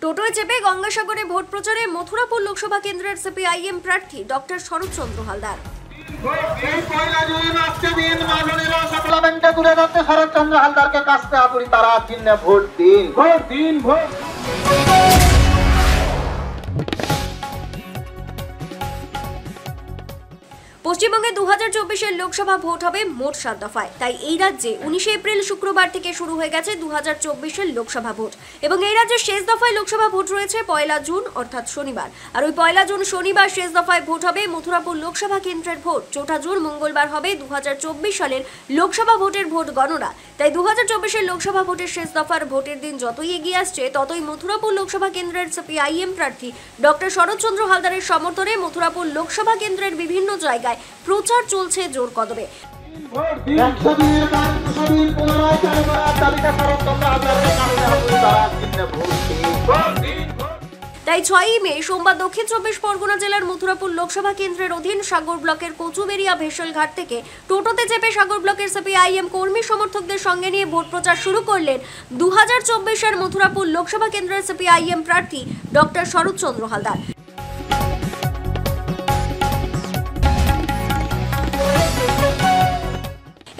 টোটোয় চেপে গঙ্গাসাগরে ভোট প্রচারে মথুরাপুর লোকসভা কেন্দ্রের সিপিআইএম প্রার্থী ডক্টর শরৎচন্দ্র হালদার। শরৎচন্দ্র হালদারকে কাছতে আপুরি তারা চিহ্নে ভোট দিন, ভোট দিন, ভোট। পশ্চিমবঙ্গে 2024-এর লোকসভা ভোট হবে মোট 7 দফায়। তাই এই রাজ্যে 19 এপ্রিল শুক্রবার থেকে শুরু হয়ে গেছে 2024-এর লোকসভা ভোট এবং এই রাজ্যের শেষ দফায় লোকসভা ভোট রয়েছে 1 জুন অর্থাৎ শনিবার। আর ওই 1 জুন শনিবার শেষ দফায় ভোট হবে মথুরাপুর লোকসভা কেন্দ্রের ভোট। 4 জুন মঙ্গলবার হবে 2024 সালের লোকসভা ভোটের ভোট গণনা। তাই 2024-এর লোকসভা ভোটের শেষ দফার ভোটের দিন যতই এগিয়ে আসছে ততই মথুরাপুর লোকসভা কেন্দ্রের সিপিআইএম প্রার্থী ডক্টর শরৎচন্দ্র হালদারের সমর্থনে মথুরাপুর লোকসভা কেন্দ্রের বিভিন্ন জায়গায় প্রচার চলছে জোর কদমে। তাই 6 মে সোমবার দক্ষিণ 24 পরগনা জেলার মথুরাপুর লোকসভা কেন্দ্রের অধীন সাগর ব্লকের কচুবেরিয়া ভেসেলঘাট থেকে টোটোতে চেপে সাগর ব্লকের সিপিআইএম কর্মী সমর্থকদের সঙ্গে নিয়ে ভোট প্রচার শুরু করলেন 2024-এর মথুরাপুর লোকসভা কেন্দ্রের সিপিআইএম প্রার্থী ডক্টর শরৎচন্দ্র হালদার।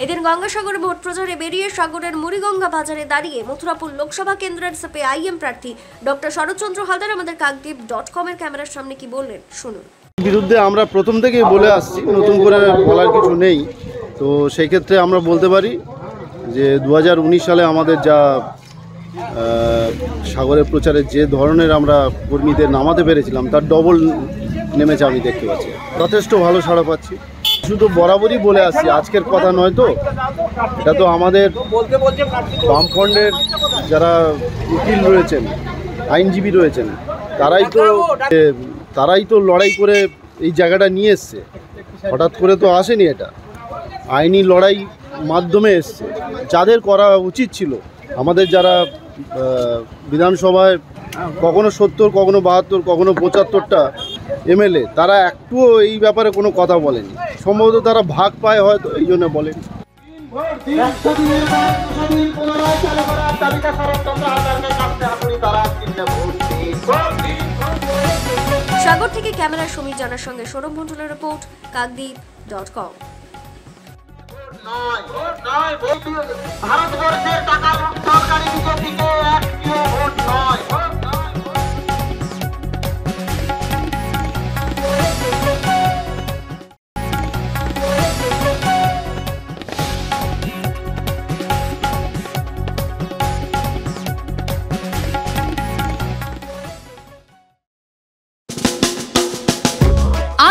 এদিন গঙ্গাসাগরে ভোট প্রচারে বেরিয়ে সাগরের মুড়িগঙ্গা বাজারে দাঁড়িয়ে মথুরাপুর লোকসভা কেন্দ্রের সিপিআইএম প্রার্থী ডক্টর শরৎচন্দ্র হালদার আমাদের কাকদ্বীপ.com এর ক্যামেরার সামনে কি বললেন শুনুন। বিরুদ্ধে আমরা প্রথম থেকেই বলে আসছি, নতুন করে বলার কিছু নেই। তো সেই ক্ষেত্রে আমরা বলতে পারি যে 2019 সালে আমাদের যা সাগরের প্রচারে যে ধরনের আমরা কর্মীদের নামাতে পেরেছিলাম তার ডবল নেমেছে আমি দেখতে পাচ্ছি। যথেষ্ট ভালো সাড়া পাচ্ছি। শুধু বরাবরই বলে আসছি, আজকের কথা নয় তো, এটা তো আমাদের বামফ্রন্টের যারা উকিল রয়েছেন, আইনজীবী রয়েছেন, তারাই তো লড়াই করে এই জায়গাটা নিয়ে এসছে। হঠাৎ করে তো আসেনি, এটা আইনি লড়াই মাধ্যমে এসছে। যাদের করা উচিত ছিল, আমাদের যারা বিধানসভায় কখনো 70, কখনো 72, কখনো 75টা এমএলএ, তারা একটুও এই ব্যাপারে কোনো কথা বলেনি। সম্ভবত তারা ভাগ পায়, হয়তো এই জন্য বলেন। সাগর থেকে ক্যামেরা সমীর জানার সঙ্গে সৌরভ মন্ডলের রিপোর্ট, কাকদ্বীপ.com। ভারতবর্ষের টাকা সরকারি বিজেপিকে একটিও ভোট নয়।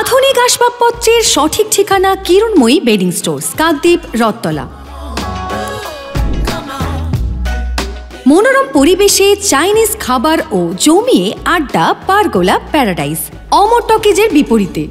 আধুনিক আসবাবপত্রের সঠিক ঠিকানা কিরণময়ী বেডিং স্টোর্স, কাকদ্বীপ, রথতলা। মনোরম পরিবেশে চাইনিজ খাবার ও জমিয়ে আড্ডা পারগোলা প্যারাডাইস, অমর টকিজের বিপরীতে।